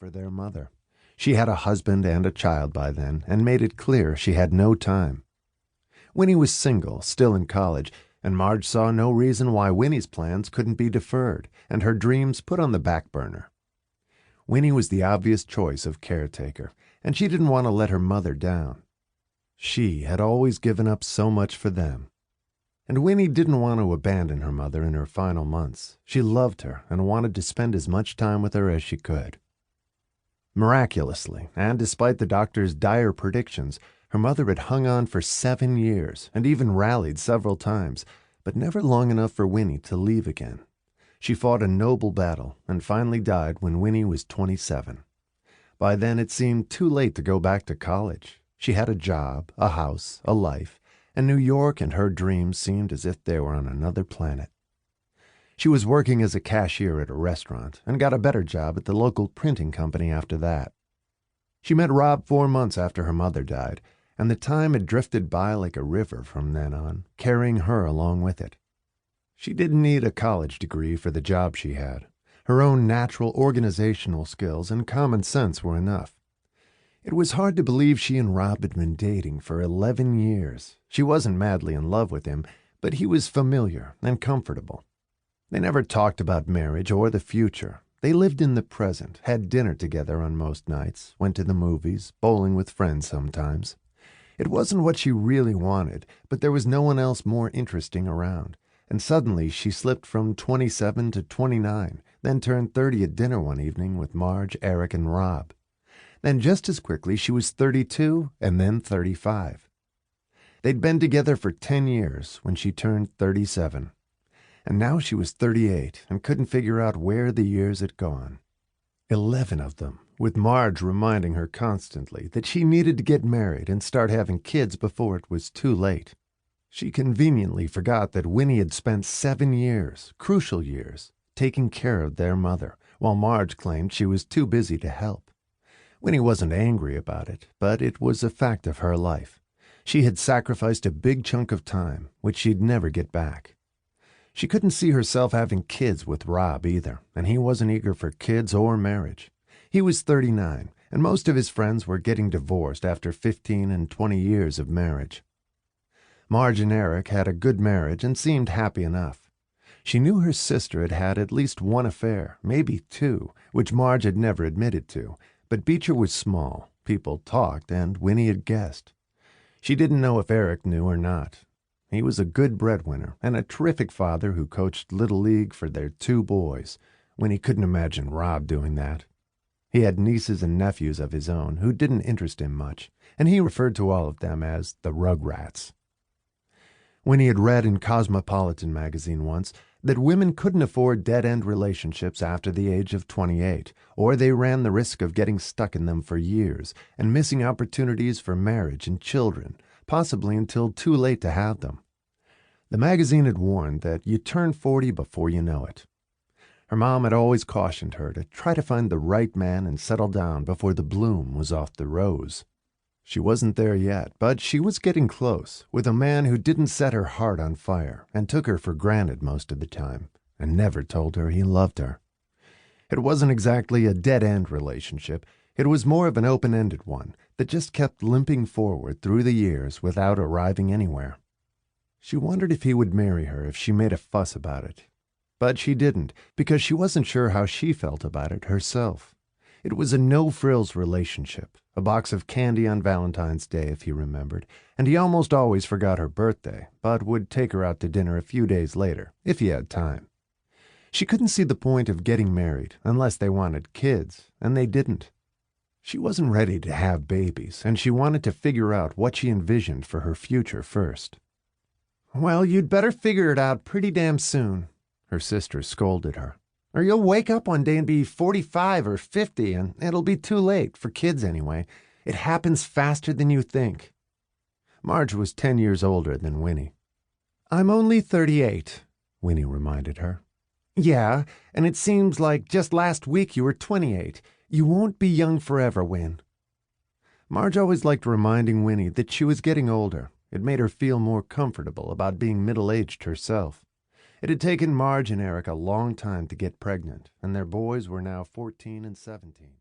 for their mother. She had a husband and a child by then and made it clear she had no time. Winnie was single, still in college, and Marge saw no reason why Winnie's plans couldn't be deferred and her dreams put on the back burner. Winnie was the obvious choice of caretaker, and she didn't want to let her mother down. She had always given up so much for them. And Winnie didn't want to abandon her mother in her final months. She loved her and wanted to spend as much time with her as she could. Miraculously, and despite the doctor's dire predictions, her mother had hung on for 7 years and even rallied several times, but never long enough for Winnie to leave again. She fought a noble battle and finally died when Winnie was 27. By then it seemed too late to go back to college. She had a job, a house, a life, and New York and her dreams seemed as if they were on another planet. She was working as a cashier at a restaurant and got a better job at the local printing company after that. She met Rob 4 months after her mother died, and the time had drifted by like a river from then on, carrying her along with it. She didn't need a college degree for the job she had. Her own natural organizational skills and common sense were enough. It was hard to believe she and Rob had been dating for 11 years. She wasn't madly in love with him, but he was familiar and comfortable. They never talked about marriage or the future. They lived in the present, had dinner together on most nights, went to the movies, bowling with friends sometimes. It wasn't what she really wanted, but there was no one else more interesting around. And suddenly she slipped from 27 to 29, then turned 30 at dinner one evening with Marge, Eric, and Rob. Then just as quickly she was 32 and then 35. They'd been together for 10 years when she turned 37. And now she was 38 and couldn't figure out where the years had gone. 11 of them, with Marge reminding her constantly that she needed to get married and start having kids before it was too late. She conveniently forgot that Winnie had spent 7 years, crucial years, taking care of their mother, while Marge claimed she was too busy to help. Winnie wasn't angry about it, but it was a fact of her life. She had sacrificed a big chunk of time, which she'd never get back. She couldn't see herself having kids with Rob either, and he wasn't eager for kids or marriage. He was 39, and most of his friends were getting divorced after 15 and 20 years of marriage. Marge and Eric had a good marriage and seemed happy enough. She knew her sister had had at least one affair, maybe 2, which Marge had never admitted to, but Beecher was small, people talked, and Winnie had guessed. She didn't know if Eric knew or not. He was a good breadwinner and a terrific father who coached Little League for their 2 boys. Winnie couldn't imagine Rob doing that. He had nieces and nephews of his own who didn't interest him much, and he referred to all of them as the Rugrats. Winnie had read in Cosmopolitan magazine once that women couldn't afford dead-end relationships after the age of 28, or they ran the risk of getting stuck in them for years and missing opportunities for marriage and children, possibly until too late to have them. The magazine had warned that you turn 40 before you know it. Her mom had always cautioned her to try to find the right man and settle down before the bloom was off the rose. She wasn't there yet, but she was getting close, with a man who didn't set her heart on fire and took her for granted most of the time, and never told her he loved her. It wasn't exactly a dead-end relationship. It was more of an open-ended one that just kept limping forward through the years without arriving anywhere. She wondered if he would marry her if she made a fuss about it. But she didn't, because she wasn't sure how she felt about it herself. It was a no-frills relationship, a box of candy on Valentine's Day, if he remembered, and he almost always forgot her birthday, but would take her out to dinner a few days later, if he had time. She couldn't see the point of getting married unless they wanted kids, and they didn't. She wasn't ready to have babies, and she wanted to figure out what she envisioned for her future first. "Well, you'd better figure it out pretty damn soon," her sister scolded her. "Or you'll wake up one day and be 45 or 50, and it'll be too late, for kids anyway. It happens faster than you think." Marge was 10 years older than Winnie. "I'm only 38, Winnie reminded her. "Yeah, and it seems like just last week you were 28. You won't be young forever, Win." Marge always liked reminding Winnie that she was getting older. It made her feel more comfortable about being middle-aged herself. It had taken Marge and Eric a long time to get pregnant, and their boys were now 14 and 17.